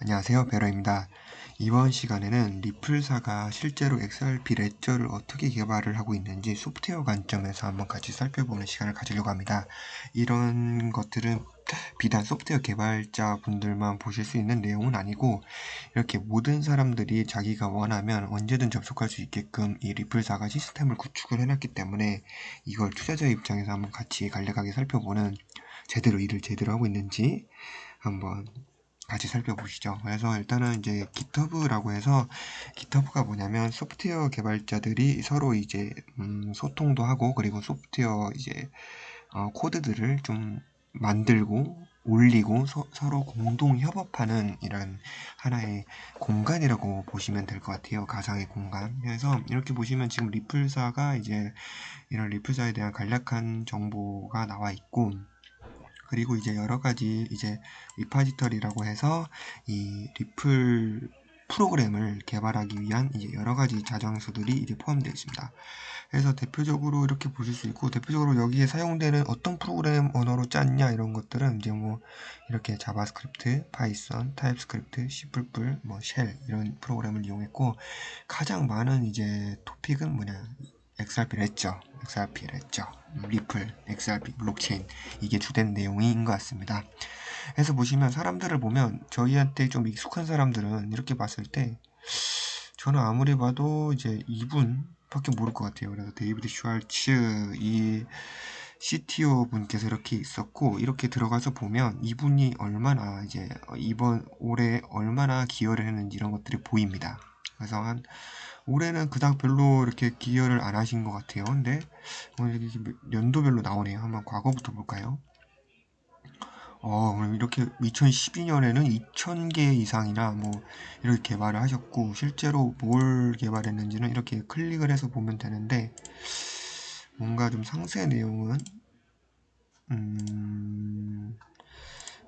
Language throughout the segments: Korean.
안녕하세요, 베러입니다. 이번 시간에는 리플사가 실제로 XRP 레저를 어떻게 개발을 하고 있는지 소프트웨어 관점에서 한번 같이 살펴보는 시간을 가지려고 합니다. 이런 것들은 비단 소프트웨어 개발자 분들만 보실 수 있는 내용은 아니고 이렇게 모든 사람들이 자기가 원하면 언제든 접속할 수 있게끔 이 리플사가 시스템을 구축을 해놨기 때문에 이걸 투자자 입장에서 한번 같이 간략하게 살펴보는 제대로 일을 제대로 하고 있는지 한번 같이 살펴보시죠. 그래서 일단은 이제 GitHub라고 해서 GitHub가 뭐냐면 소프트웨어 개발자들이 서로 이제 소통도 하고 그리고 소프트웨어 이제 코드들을 좀 만들고 올리고 서로 공동 협업하는 이런 하나의 공간이라고 보시면 될 것 같아요. 가상의 공간. 그래서 이렇게 보시면 지금 리플사가 이제 이런 리플사에 대한 간략한 정보가 나와 있고 그리고 이제 여러 가지 이제 리파지터리라고 해서 이 리플 프로그램을 개발하기 위한 이제 여러 가지 자장수들이 이제 포함되어 있습니다. 그래서 대표적으로 이렇게 보실 수 있고 대표적으로 여기에 사용되는 어떤 프로그램 언어로 짰냐 이런 것들은 이제 뭐 이렇게 자바스크립트, 파이썬, 타입스크립트, C++, 뭐 쉘 이런 프로그램을 이용했고 가장 많은 이제 토픽은 뭐냐 XRP 랬죠. 리플, XRP, 블록체인 이게 주된 내용인 것 같습니다. 그래서 보시면 사람들을 보면 저희한테 좀 익숙한 사람들은 이렇게 봤을 때 저는 아무리 봐도 이제 이분밖에 모를 것 같아요. 그래서 데이비드 슈왈츠 이 CTO 분께서 이렇게 있었고 이렇게 들어가서 보면 이분이 얼마나 이제 이번 올해 얼마나 기여를 했는지 이런 것들이 보입니다. 그래서 한 올해는 그닥 별로 이렇게 기여를 안 하신 것 같아요. 근데 연도별로 나오네요. 한번 과거부터 볼까요? 그럼 이렇게 2012년에는 2000개 이상이나 뭐 이렇게 개발을 하셨고 실제로 뭘 개발했는지는 이렇게 클릭을 해서 보면 되는데 뭔가 좀 상세 내용은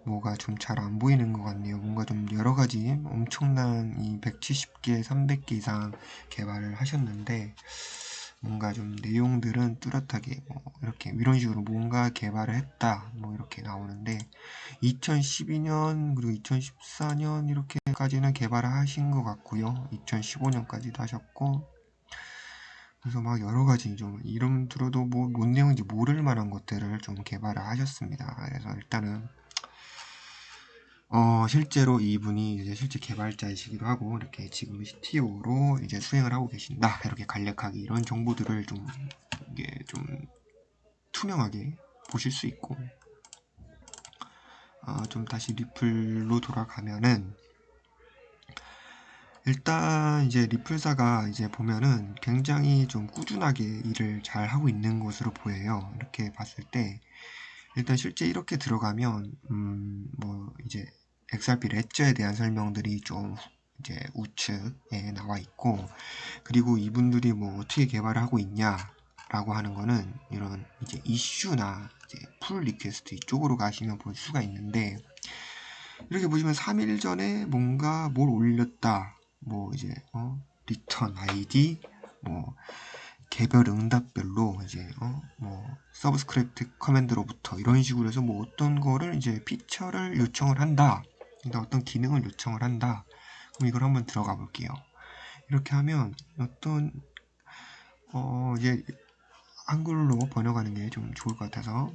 뭐가 좀 잘 안 보이는 것 같네요. 뭔가 좀 여러 가지 엄청난 이 170개, 300개 이상 개발을 하셨는데 뭔가 좀 내용들은 뚜렷하게 뭐 이렇게 이런 식으로 뭔가 개발을 했다 뭐 이렇게 나오는데 2012년 그리고 2014년 이렇게까지는 개발을 하신 것 같고요. 2015년까지도 하셨고 그래서 막 여러 가지 좀 이름 들어도 뭐 뭔 내용인지 모를 만한 것들을 좀 개발을 하셨습니다. 그래서 일단은 실제로 이분이 이제 실제 개발자이시기도 하고 이렇게 지금 CTO로 이제 수행을 하고 계신다. 이렇게 간략하게 이런 정보들을 좀 이게 좀 투명하게 보실 수 있고 좀 다시 리플로 돌아가면은 일단 이제 리플사가 이제 보면은 굉장히 좀 꾸준하게 일을 잘 하고 있는 것으로 보여요. 이렇게 봤을 때 일단 실제 이렇게 들어가면 뭐 이제 XRP 레저에 대한 설명들이 좀 이제 우측에 나와 있고 그리고 이분들이 뭐 어떻게 개발을 하고 있냐라고 하는 거는 이런 이제 이슈나 이제 풀 리퀘스트 이쪽으로 가시면 볼 수가 있는데 이렇게 보시면 3일 전에 뭔가 뭘 올렸다 뭐 이제 리턴 아이디 뭐 개별 응답별로 이제 뭐 서브스크립트 커맨드로부터 이런 식으로 해서 뭐 어떤 거를 이제 피처를 요청을 한다. 그러니까 어떤 기능을 요청을 한다. 그럼 이걸 한번 들어가 볼게요. 이렇게 하면 어떤 이제 한글로 번역하는 게 좀 좋을 것 같아서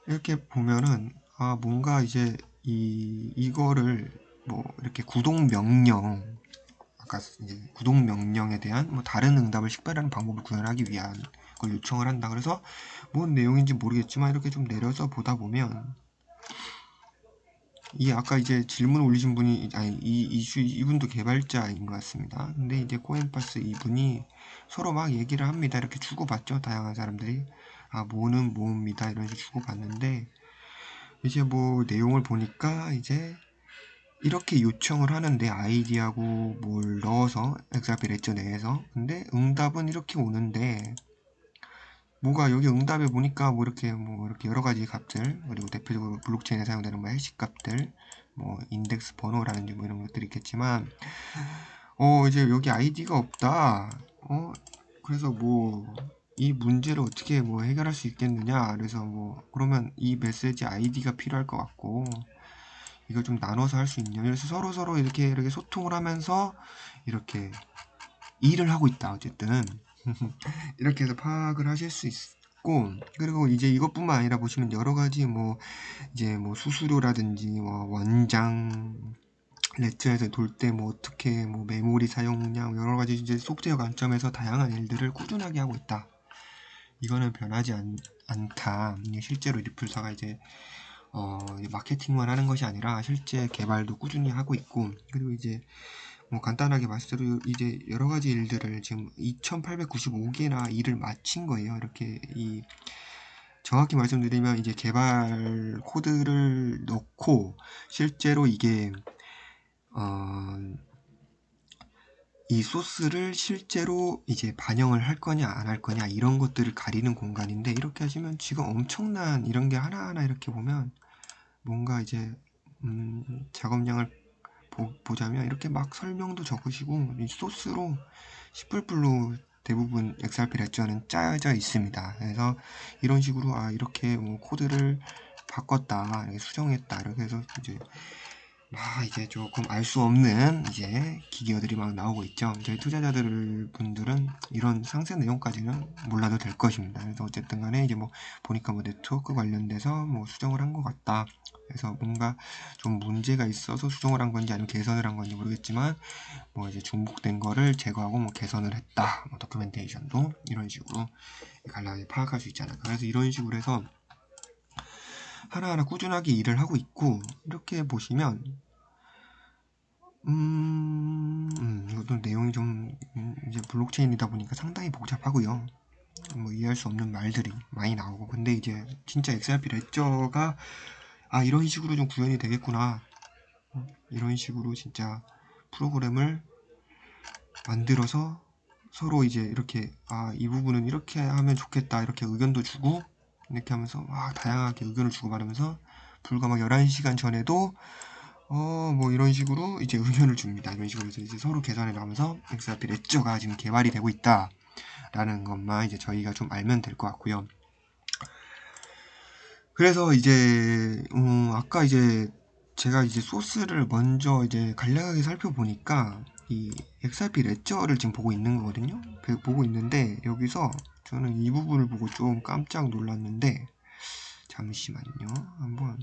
이렇게 보면은 뭔가 이제 이거를 뭐 이렇게 구동 명령 아까 이제 구동 명령에 대한 뭐 다른 응답을 식별하는 방법을 구현하기 위한 걸 요청을 한다. 그래서 뭔 내용인지 모르겠지만 이렇게 좀 내려서 보다 보면 이 아까 이제 질문 올리신 분이 아니 이분도 개발자인 것 같습니다. 근데 이제 코인파스 이분이 서로 막 얘기를 합니다. 이렇게 주고받죠. 다양한 사람들이 뭐는 뭐입니다. 이런 식으로 주고받는데 이제 뭐 내용을 보니까 이제 이렇게 요청을 하는데 아이디하고 뭘 넣어서 XRP 레저 내에서 근데 응답은 이렇게 오는데 뭐가 여기 응답에 보니까 뭐 이렇게 여러 가지 값들 그리고 대표적으로 블록체인에 사용되는 뭐 해시 값들 뭐 인덱스 번호라든지 뭐 이런 것들이 있겠지만 이제 여기 아이디가 없다 그래서 뭐 이 문제를 어떻게 뭐 해결할 수 있겠느냐 그래서 뭐 그러면 이 메시지 아이디가 필요할 것 같고 이걸 좀 나눠서 할 수 있냐. 그래서 서로 이렇게 소통을 하면서 이렇게 일을 하고 있다. 어쨌든 이렇게 해서 파악을 하실 수 있고, 그리고 이제 이것뿐만 아니라 보시면 여러 가지 뭐 이제 뭐 수수료라든지 뭐 원장 레츠에서 돌 때 뭐 어떻게 뭐 메모리 사용량 여러 가지 이제 소프트웨어 관점에서 다양한 일들을 꾸준하게 하고 있다. 이거는 변하지 않다. 실제로 리플사가 이제 마케팅만 하는 것이 아니라 실제 개발도 꾸준히 하고 있고, 그리고 이제 뭐 간단하게 말씀드려 이제 여러 가지 일들을 지금 2,895개나 일을 마친 거예요. 이렇게 정확히 말씀드리면 이제 개발 코드를 넣고 실제로 이게 이 소스를 실제로 이제 반영을 할 거냐 안 할 거냐 이런 것들을 가리는 공간인데, 이렇게 하시면 지금 엄청난 이런 게 하나하나 이렇게 보면 뭔가 이제 작업량을 보자면 이렇게 막 설명도 적으시고 이 소스로 C++로 대부분 XRP 레저는 짜여져 있습니다. 그래서 이런 식으로 이렇게 뭐 코드를 바꿨다, 이렇게 수정했다, 이렇게 해서 이제 조금 알 수 없는 이제 기계어들이 막 나오고 있죠. 저희 투자자들 분들은 이런 상세 내용까지는 몰라도 될 것입니다. 그래서 어쨌든 간에 이제 뭐 보니까 뭐 네트워크 관련돼서 뭐 수정을 한 것 같다. 그래서 뭔가 좀 문제가 있어서 수정을 한 건지 아니면 개선을 한 건지 모르겠지만 뭐 이제 중복된 거를 제거하고 뭐 개선을 했다. 뭐 도큐멘테이션도 이런 식으로 간략하게 파악할 수 있잖아요. 그래서 이런 식으로 해서 하나하나 꾸준하게 일을 하고 있고, 이렇게 보시면 이것도 내용이 좀 이제 블록체인이다 보니까 상당히 복잡하고요. 뭐 이해할 수 없는 말들이 많이 나오고, 근데 이제 진짜 XRP 레저가 이런 식으로 좀 구현이 되겠구나. 이런 식으로 진짜 프로그램을 만들어서 서로 이제 이렇게 이 부분은 이렇게 하면 좋겠다, 이렇게 의견도 주고, 이렇게 하면서 다양하게 의견을 주고받으면서 불과 막 11시간 전에도 뭐 이런 식으로 이제 의견을 줍니다. 이런 식으로 해서 이제 서로 계산해 나가면서 XRP 레저가 지금 개발이 되고 있다 라는 것만 이제 저희가 좀 알면 될 것 같고요. 그래서 이제 아까 이제 제가 이제 소스를 먼저 이제 간략하게 살펴보니까 이 XRP 레저를 지금 보고 있는 거거든요. 보고 있는데 여기서 저는 이 부분을 보고 좀 깜짝 놀랐는데, 잠시만요. 한번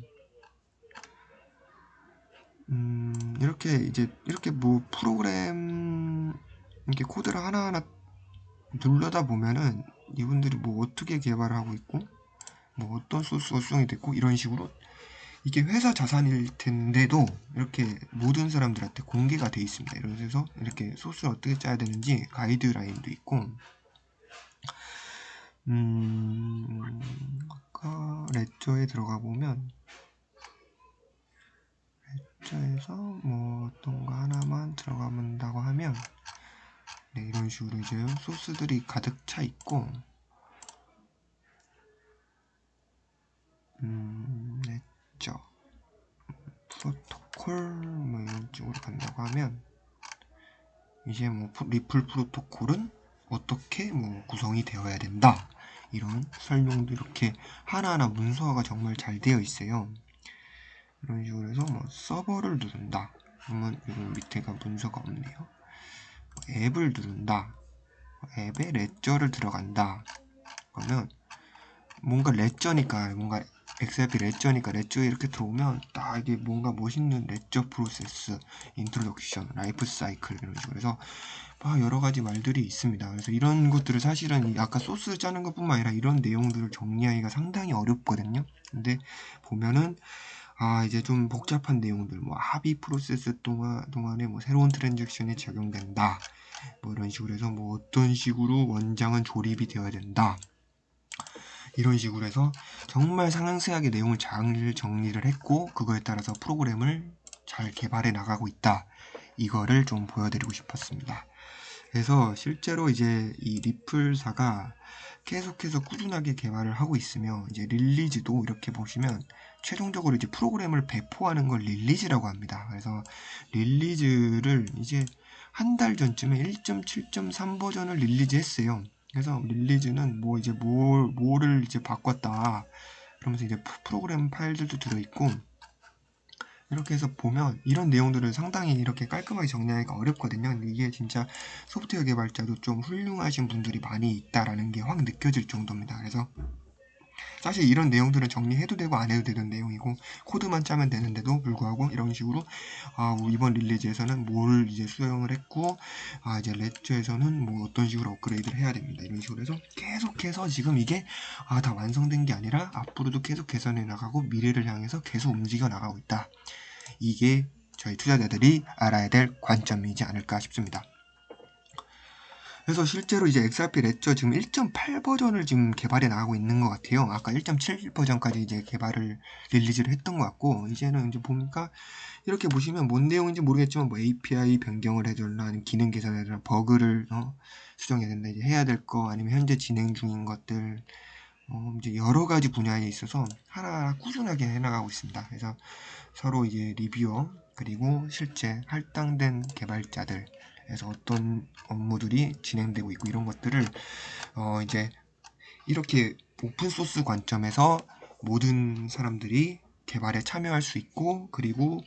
이렇게 뭐 프로그램 이렇게 코드를 하나하나 누르다 보면은 이분들이 뭐 어떻게 개발을 하고 있고 뭐 어떤 소스가 수정이 됐고 이런 식으로 이게 회사 자산일 텐데도 이렇게 모든 사람들한테 공개가 돼 있습니다. 그래서 이렇게 소스를 어떻게 짜야 되는지 가이드라인도 있고, 아까 레저에 들어가 보면 레저에서 뭐 어떤 거 하나만 들어가 본다고 하면 이런 식으로 이제 소스들이 가득 차 있고, 레저 프로토콜 뭐 이런 쪽으로 간다고 하면 이제 뭐 리플 프로토콜은 어떻게 뭐 구성이 되어야 된다, 이런 설명도 이렇게 하나하나 문서화가 정말 잘 되어 있어요. 이런 식으로 해서 뭐 서버를 누른다, 그러면 이거 밑에가 문서가 없네요. 앱을 누른다, 앱에 레저를 들어간다, 그러면 뭔가 레저니까 뭔가 XRP 레저니까 레저에 이렇게 들어오면 딱 이게 뭔가 멋있는 레저 프로세스, 인트로덕션, 라이프 사이클 이런 식으로 해서 여러 가지 말들이 있습니다. 그래서 이런 것들을 사실은 아까 소스 짜는 것뿐만 아니라 이런 내용들을 정리하기가 상당히 어렵거든요. 근데 보면은 이제 좀 복잡한 내용들, 뭐 합의 프로세스 동안에 뭐 새로운 트랜잭션이 적용된다, 뭐 이런 식으로 해서 뭐 어떤 식으로 원장은 조립이 되어야 된다, 이런 식으로 해서 정말 상세하게 내용을 잘 정리를 했고 그거에 따라서 프로그램을 잘 개발해 나가고 있다, 이거를 좀 보여드리고 싶었습니다. 그래서 실제로 이제 이 리플사가 계속해서 꾸준하게 개발을 하고 있으며 이제 릴리즈도 이렇게 보시면 최종적으로 이제 프로그램을 배포하는 걸 릴리즈라고 합니다. 그래서 릴리즈를 이제 한 달 전쯤에 1.7.3 버전을 릴리즈했어요. 그래서 릴리즈는 뭐 이제 뭐를 이제 바꿨다 그러면서 이제 프로그램 파일들도 들어있고, 이렇게 해서 보면 이런 내용들을 상당히 이렇게 깔끔하게 정리하기가 어렵거든요. 근데 이게 진짜 소프트웨어 개발자도 좀 훌륭하신 분들이 많이 있다라는 게 확 느껴질 정도입니다. 그래서 사실 이런 내용들은 정리해도 되고 안 해도 되는 내용이고 코드만 짜면 되는데도 불구하고 이런 식으로 이번 릴리즈에서는 뭘 이제 수정을 했고 이제 레저에서는 뭐 어떤 식으로 업그레이드를 해야 됩니다. 이런 식으로 해서 계속해서 지금 이게 다 완성된 게 아니라 앞으로도 계속 개선해 나가고 미래를 향해서 계속 움직여 나가고 있다. 이게 저희 투자자들이 알아야 될 관점이지 않을까 싶습니다. 그래서 실제로 이제 XRP 레저 지금 1.8 버전을 지금 개발해 나가고 있는 것 같아요. 아까 1.7 버전까지 이제 개발을 릴리즈를 했던 것 같고, 이제는 이제 보니까 이렇게 보시면 뭔 내용인지 모르겠지만 뭐 API 변경을 해달라, 아니면 기능 개선해달라, 버그를 수정해야 된다, 이제 해야 될 거, 아니면 현재 진행 중인 것들, 이제 여러 가지 분야에 있어서 하나하나 꾸준하게 해나가고 있습니다. 그래서 서로 이제 리뷰어 그리고 실제 할당된 개발자들에서 어떤 업무들이 진행되고 있고 이런 것들을 이제 이렇게 오픈소스 관점에서 모든 사람들이 개발에 참여할 수 있고 그리고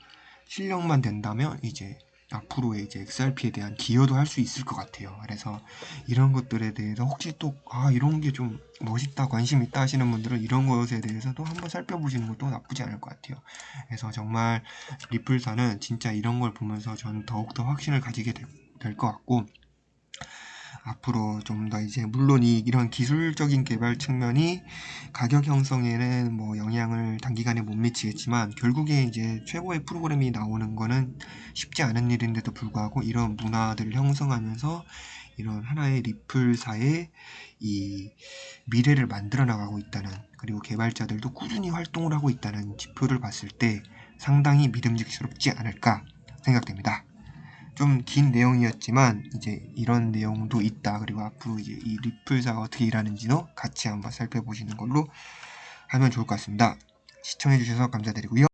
실력만 된다면 이제 앞으로의 이제 XRP에 대한 기여도 할 수 있을 것 같아요. 그래서 이런 것들에 대해서 혹시 또 이런 게 좀 멋있다, 관심 있다 하시는 분들은 이런 것에 대해서도 한번 살펴보시는 것도 나쁘지 않을 것 같아요. 그래서 정말 리플사는 진짜 이런 걸 보면서 저는 더욱더 확신을 가지게 될 것 같고, 앞으로 좀 더 이제 물론 이런 기술적인 개발 측면이 가격 형성에는 뭐 영향을 단기간에 못 미치겠지만 결국에 이제 최고의 프로그램이 나오는 거는 쉽지 않은 일인데도 불구하고 이런 문화들을 형성하면서 이런 하나의 리플사의 이 미래를 만들어 나가고 있다는, 그리고 개발자들도 꾸준히 활동을 하고 있다는 지표를 봤을 때 상당히 믿음직스럽지 않을까 생각됩니다. 좀 긴 내용이었지만 이제 이런 내용도 있다. 그리고 앞으로 이제 이 리플사가 어떻게 일하는지도 같이 한번 살펴보시는 걸로 하면 좋을 것 같습니다. 시청해주셔서 감사드리고요.